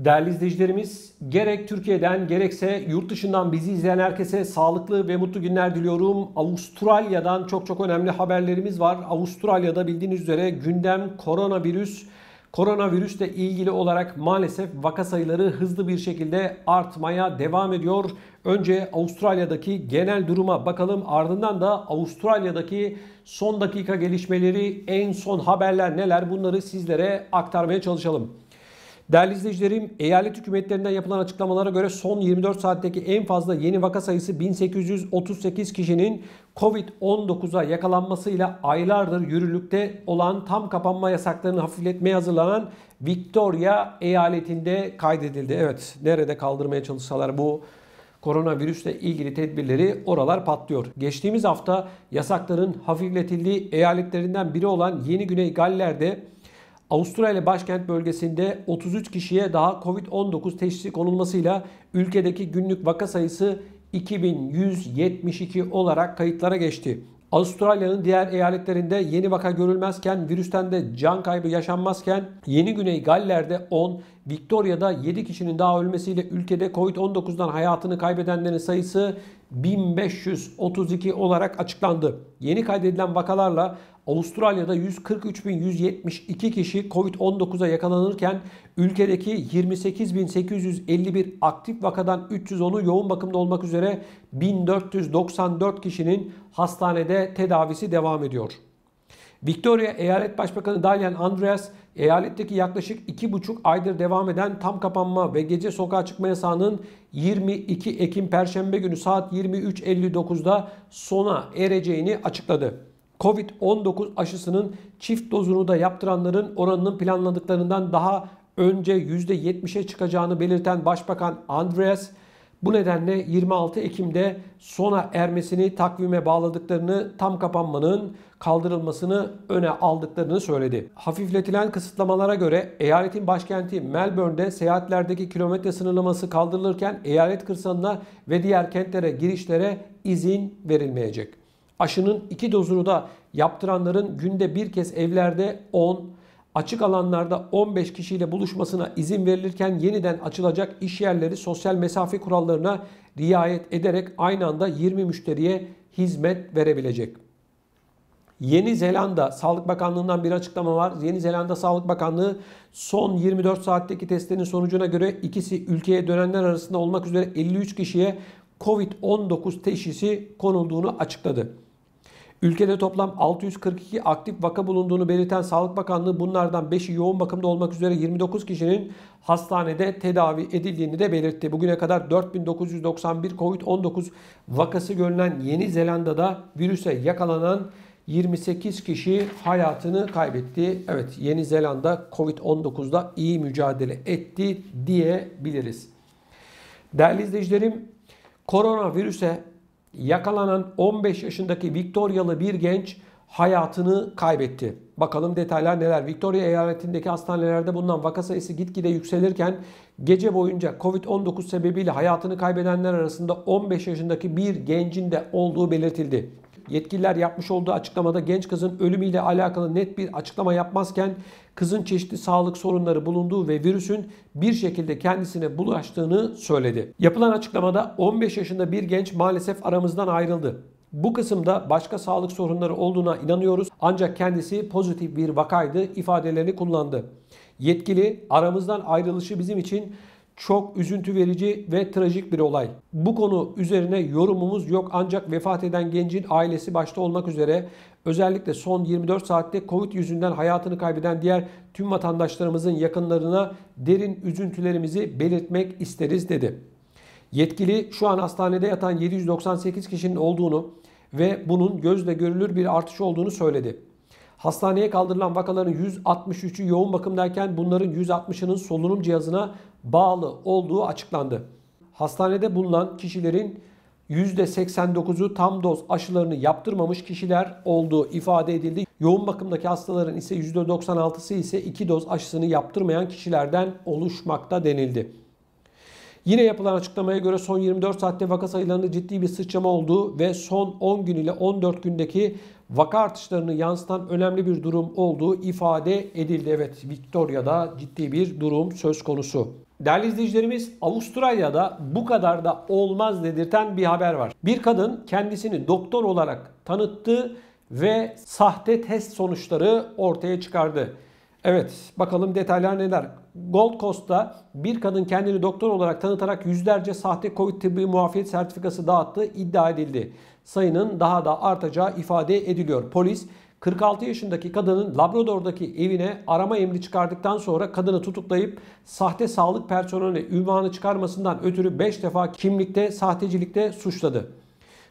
Değerli izleyicilerimiz, gerek Türkiye'den gerekse yurt dışından bizi izleyen herkese sağlıklı ve mutlu günler diliyorum. Avustralya'dan çok önemli haberlerimiz var. Avustralya'da bildiğiniz üzere gündem koronavirüs. Koronavirüsle ilgili olarak maalesef vaka sayıları hızlı bir şekilde artmaya devam ediyor. Önce Avustralya'daki genel duruma bakalım. Ardından da Avustralya'daki son dakika gelişmeleri, en son haberler neler, bunları sizlere aktarmaya çalışalım. Değerli izleyicilerim, eyalet hükümetlerinden yapılan açıklamalara göre son 24 saatteki en fazla yeni vaka sayısı 1838 kişinin Covid-19'a yakalanmasıyla aylardır yürürlükte olan tam kapanma yasaklarını hafifletmeye hazırlanan Victoria eyaletinde kaydedildi. Evet, nerede kaldırmaya çalışsalar bu koronavirüsle ilgili tedbirleri oralar patlıyor. Geçtiğimiz hafta yasakların hafifletildiği eyaletlerinden biri olan Yeni Güney Galler'de Avustralya başkent bölgesinde 33 kişiye daha Covid-19 teşhisi konulmasıyla ülkedeki günlük vaka sayısı 2172 olarak kayıtlara geçti. Avustralya'nın diğer eyaletlerinde yeni vaka görülmezken, virüsten de can kaybı yaşanmazken Yeni Güney Galler'de 10, Victoria'da 7 kişinin daha ölmesiyle ülkede Covid-19'dan hayatını kaybedenlerin sayısı 1532 olarak açıklandı. Yeni kaydedilen vakalarla Avustralya'da 143.172 kişi Covid-19'a yakalanırken ülkedeki 28.851 aktif vakadan 310'u yoğun bakımda olmak üzere 1494 kişinin hastanede tedavisi devam ediyor. Victoria Eyalet Başbakanı Dalian Andreas, eyaletteki yaklaşık 2,5 aydır devam eden tam kapanma ve gece sokağa çıkma yasağının 22 Ekim Perşembe günü saat 23.59'da sona ereceğini açıkladı. Covid-19 aşısının çift dozunu da yaptıranların oranının planladıklarından daha önce %70'e çıkacağını belirten Başbakan Andreas, bu nedenle 26 Ekim'de sona ermesini takvime bağladıklarını, tam kapanmanın kaldırılmasını öne aldıklarını söyledi. Hafifletilen kısıtlamalara göre eyaletin başkenti Melbourne'de seyahatlerdeki kilometre sınırlaması kaldırılırken eyalet kırsalına ve diğer kentlere girişlere izin verilmeyecek. Aşının 2 dozunu da yaptıranların günde bir kez evlerde 10, açık alanlarda 15 kişiyle buluşmasına izin verilirken yeniden açılacak iş yerleri sosyal mesafe kurallarına riayet ederek aynı anda 20 müşteriye hizmet verebilecek. Yeni Zelanda Sağlık Bakanlığı'ndan bir açıklama var. Yeni Zelanda Sağlık Bakanlığı son 24 saatteki testlerin sonucuna göre ikisi ülkeye dönenler arasında olmak üzere 53 kişiye Covid-19 teşhisi konulduğunu açıkladı. Ülkede toplam 642 aktif vaka bulunduğunu belirten Sağlık Bakanlığı bunlardan 5'i yoğun bakımda olmak üzere 29 kişinin hastanede tedavi edildiğini de belirtti. Bugüne kadar 4991 Covid-19 vakası görülen Yeni Zelanda'da virüse yakalanan 28 kişi hayatını kaybetti. Evet, Yeni Zelanda Covid-19'da iyi mücadele etti diyebiliriz. Değerli izleyicilerim, koronavirüse yakalanan 15 yaşındaki Victoria'lı bir genç hayatını kaybetti. Bakalım detaylar neler? Victoria eyaletindeki hastanelerde bulunan vaka sayısı gitgide yükselirken gece boyunca Covid-19 sebebiyle hayatını kaybedenler arasında 15 yaşındaki bir gencin de olduğu belirtildi. Yetkililer yapmış olduğu açıklamada genç kızın ölümüyle alakalı net bir açıklama yapmazken kızın çeşitli sağlık sorunları bulunduğu ve virüsün bir şekilde kendisine bulaştığını söyledi. Yapılan açıklamada 15 yaşında bir genç maalesef aramızdan ayrıldı. Bu kısımda başka sağlık sorunları olduğuna inanıyoruz ancak kendisi pozitif bir vakaydı ifadelerini kullandı. Yetkili, aramızdan ayrılışı bizim için çok üzüntü verici ve trajik bir olay. Bu konu üzerine yorumumuz yok ancak vefat eden gencin ailesi başta olmak üzere özellikle son 24 saatte Covid yüzünden hayatını kaybeden diğer tüm vatandaşlarımızın yakınlarına derin üzüntülerimizi belirtmek isteriz dedi. Yetkili şu an hastanede yatan 798 kişinin olduğunu ve bunun gözle görülür bir artış olduğunu söyledi. Hastaneye kaldırılan vakaların 163'ü yoğun bakımdayken bunların 160'ının solunum cihazına bağlı olduğu açıklandı. Hastanede bulunan kişilerin %89'u tam doz aşılarını yaptırmamış kişiler olduğu ifade edildi. Yoğun bakımdaki hastaların ise %96'sı ise 2 doz aşısını yaptırmayan kişilerden oluşmakta denildi. Yine yapılan açıklamaya göre son 24 saatte vaka sayılarında ciddi bir sıçrama olduğu ve son 10 gün ile 14 gündeki vaka artışlarını yansıtan önemli bir durum olduğu ifade edildi. Evet, Victoria'da ciddi bir durum söz konusu. Değerli izleyicilerimiz, Avustralya'da bu kadar da olmaz dedirten bir haber var. Bir kadın kendisini doktor olarak tanıttı ve sahte test sonuçları ortaya çıkardı. Evet, bakalım detaylar neler? Gold Coast'ta bir kadın kendini doktor olarak tanıtarak yüzlerce sahte Covid tıbbi muafiyet sertifikası dağıttığı iddia edildi. Sayının daha da artacağı ifade ediliyor. Polis 46 yaşındaki kadının Labrador'daki evine arama emri çıkardıktan sonra kadını tutuklayıp sahte sağlık personeli ünvanı çıkarmasından ötürü 5 defa kimlikte, sahtecilikte suçladı.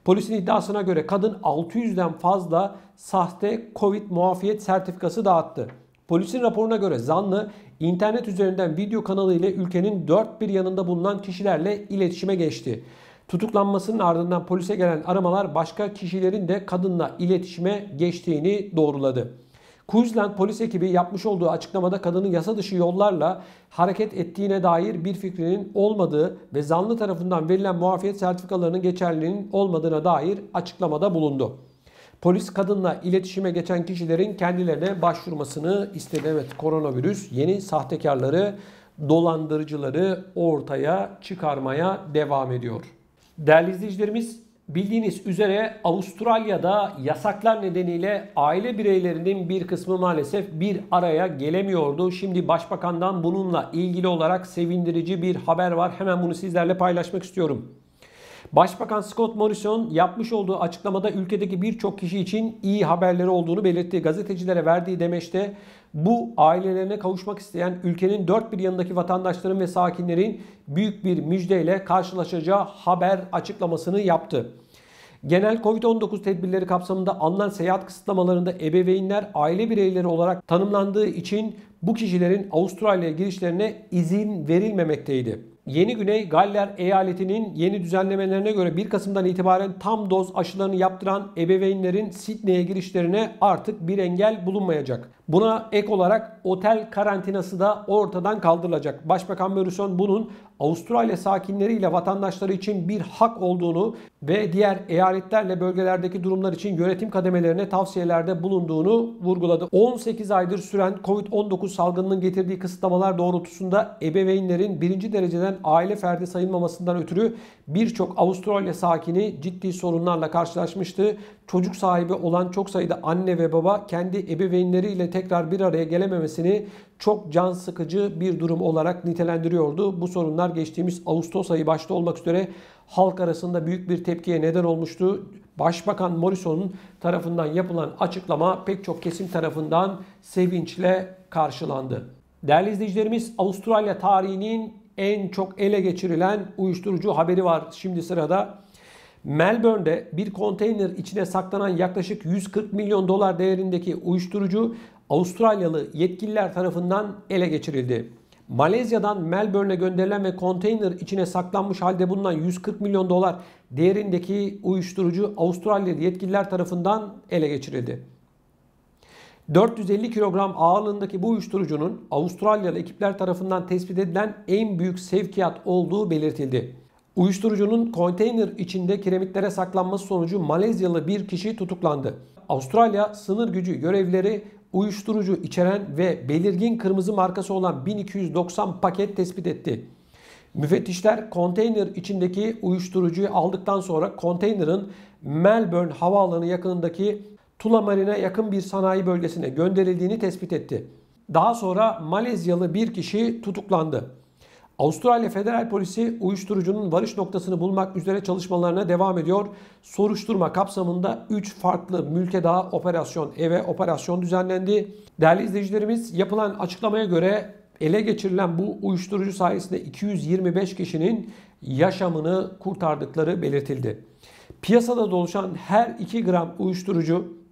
Polisin iddiasına göre kadın 600'den fazla sahte Covid muafiyet sertifikası dağıttı. Polisin raporuna göre zanlı internet üzerinden video kanalı ile ülkenin dört bir yanında bulunan kişilerle iletişime geçti. Tutuklanmasının ardından polise gelen aramalar başka kişilerin de kadınla iletişime geçtiğini doğruladı. Queensland polis ekibi yapmış olduğu açıklamada kadının yasa dışı yollarla hareket ettiğine dair bir fikrinin olmadığı ve zanlı tarafından verilen muafiyet sertifikalarının geçerliliğinin olmadığına dair açıklamada bulundu. Polis kadınla iletişime geçen kişilerin kendilerine başvurmasını istedi. Evet, koronavirüs yeni sahtekarları, dolandırıcıları ortaya çıkarmaya devam ediyor. Değerli izleyicilerimiz, bildiğiniz üzere Avustralya'da yasaklar nedeniyle aile bireylerinin bir kısmı maalesef bir araya gelemiyordu. Şimdi Başbakan'dan bununla ilgili olarak sevindirici bir haber var. Hemen bunu sizlerle paylaşmak istiyorum. Başbakan Scott Morrison yapmış olduğu açıklamada ülkedeki birçok kişi için iyi haberleri olduğunu belirtti. Gazetecilere verdiği demeçte bu ailelerine kavuşmak isteyen ülkenin dört bir yanındaki vatandaşların ve sakinlerin büyük bir müjdeyle karşılaşacağı haber açıklamasını yaptı. Genel Covid-19 tedbirleri kapsamında alınan seyahat kısıtlamalarında ebeveynler aile bireyleri olarak tanımlandığı için bu kişilerin Avustralya'ya girişlerine izin verilmemekteydi. Yeni Güney Galler eyaletinin yeni düzenlemelerine göre 1 Kasım'dan itibaren tam doz aşılarını yaptıran ebeveynlerin Sydney'e girişlerine artık bir engel bulunmayacak. Buna ek olarak otel karantinası da ortadan kaldırılacak. Başbakan Morrison bunun Avustralya sakinleriyle vatandaşları için bir hak olduğunu ve diğer eyaletlerle bölgelerdeki durumlar için yönetim kademelerine tavsiyelerde bulunduğunu vurguladı. 18 aydır süren Covid-19 salgınının getirdiği kısıtlamalar doğrultusunda ebeveynlerin birinci dereceden aile ferdi sayılmamasından ötürü birçok Avustralya sakini ciddi sorunlarla karşılaşmıştı. Çocuk sahibi olan çok sayıda anne ve baba kendi ebeveynleriyle tekrar bir araya gelememesini çok can sıkıcı bir durum olarak nitelendiriyordu. Bu sorunlar geçtiğimiz Ağustos ayı başta olmak üzere halk arasında büyük bir tepkiye neden olmuştu. Başbakan Morrison'un tarafından yapılan açıklama pek çok kesim tarafından sevinçle karşılandı. Değerli izleyicilerimiz, Avustralya tarihinin en çok ele geçirilen uyuşturucu haberi var şimdi sırada. Melbourne'de bir konteyner içine saklanan yaklaşık 140 milyon dolar değerindeki uyuşturucu Avustralyalı yetkililer tarafından ele geçirildi. Malezya'dan Melbourne'e gönderilen ve konteyner içine saklanmış halde bulunan 140 milyon dolar değerindeki uyuşturucu Avustralyalı yetkililer tarafından ele geçirildi. 450 kilogram ağırlığındaki bu uyuşturucunun Avustralyalı ekipler tarafından tespit edilen en büyük sevkiyat olduğu belirtildi. Uyuşturucunun konteyner içinde kiremitlere saklanması sonucu Malezyalı bir kişi tutuklandı. Avustralya sınır gücü görevlileri uyuşturucu içeren ve belirgin kırmızı markası olan 1290 paket tespit etti. Müfettişler konteyner içindeki uyuşturucuyu aldıktan sonra konteynerin Melbourne havaalanı yakınındaki Tullamarine yakın bir sanayi bölgesine gönderildiğini tespit etti. Daha sonra Malezyalı bir kişi tutuklandı. Avustralya Federal Polisi uyuşturucunun varış noktasını bulmak üzere çalışmalarına devam ediyor. Soruşturma kapsamında 3 farklı mülteda operasyon düzenlendi. Değerli izleyicilerimiz, yapılan açıklamaya göre ele geçirilen bu uyuşturucu sayesinde 225 kişinin yaşamını kurtardıkları belirtildi. Piyasada dolaşan her 2 gram uyuşturucu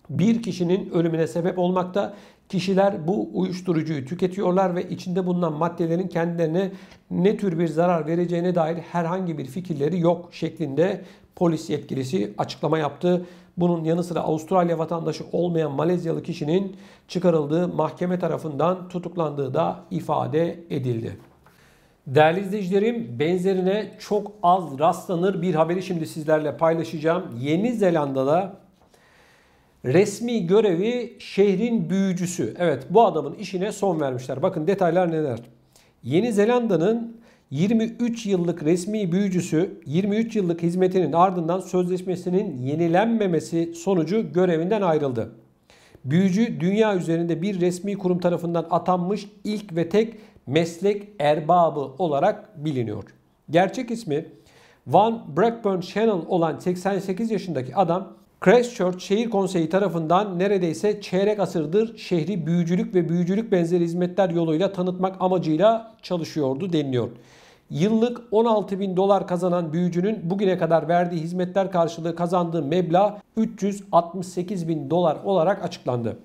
bir kişinin ölümüne sebep olmakta. Kişiler bu uyuşturucuyu tüketiyorlar ve içinde bulunan maddelerin kendilerine ne tür bir zarar vereceğine dair herhangi bir fikirleri yok şeklinde polis yetkilisi açıklama yaptı. Bunun yanı sıra Avustralya vatandaşı olmayan Malezyalı kişinin çıkarıldığı mahkeme tarafından tutuklandığı da ifade edildi. Değerli izleyicilerim, benzerine çok az rastlanır bir haberi şimdi sizlerle paylaşacağım. Yeni Zelanda'da resmi görevi şehrin büyücüsü. Evet, bu adamın işine son vermişler. Bakın detaylar neler. Yeni Zelanda'nın 23 yıllık resmi büyücüsü 23 yıllık hizmetinin ardından sözleşmesinin yenilenmemesi sonucu görevinden ayrıldı. Büyücü dünya üzerinde bir resmi kurum tarafından atanmış ilk ve tek meslek erbabı olarak biliniyor. Gerçek ismi Van Blackburn Channel olan 88 yaşındaki adam Christchurch Şehir Konseyi tarafından neredeyse çeyrek asırdır şehri büyücülük ve büyücülük benzeri hizmetler yoluyla tanıtmak amacıyla çalışıyordu deniliyor. Yıllık 16 bin dolar kazanan büyücünün bugüne kadar verdiği hizmetler karşılığı kazandığı meblağ 368 bin dolar olarak açıklandı.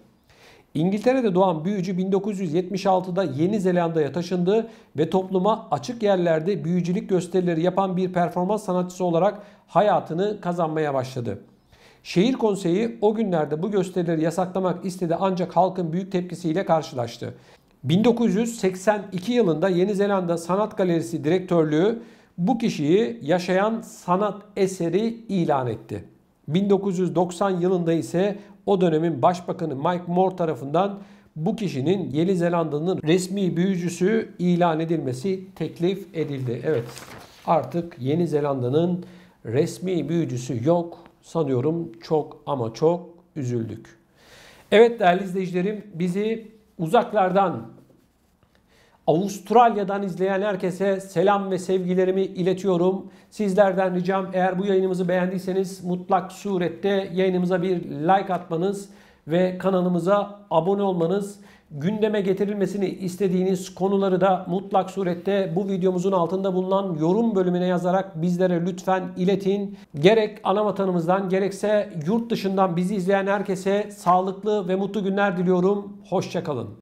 İngiltere'de doğan büyücü 1976'da Yeni Zelanda'ya taşındı ve topluma açık yerlerde büyücülük gösterileri yapan bir performans sanatçısı olarak hayatını kazanmaya başladı. Şehir konseyi o günlerde bu gösterileri yasaklamak istedi ancak halkın büyük tepkisiyle karşılaştı. 1982 yılında Yeni Zelanda Sanat Galerisi Direktörlüğü bu kişiyi yaşayan sanat eseri ilan etti. 1990 yılında ise o dönemin başbakanı Mike Moore tarafından bu kişinin Yeni Zelanda'nın resmi büyücüsü ilan edilmesi teklif edildi. Evet, artık Yeni Zelanda'nın resmi büyücüsü yok. Sanıyorum çok ama çok üzüldük. Evet değerli izleyicilerim, bizi uzaklardan, Avustralya'dan izleyen herkese selam ve sevgilerimi iletiyorum. Sizlerden ricam, eğer bu yayınımızı beğendiyseniz mutlak surette yayınımıza bir like atmanız ve kanalımıza abone olmanız, gündeme getirilmesini istediğiniz konuları da mutlak surette bu videomuzun altında bulunan yorum bölümüne yazarak bizlere lütfen iletin. Gerek ana vatanımızdan gerekse yurt dışından bizi izleyen herkese sağlıklı ve mutlu günler diliyorum. Hoşça kalın.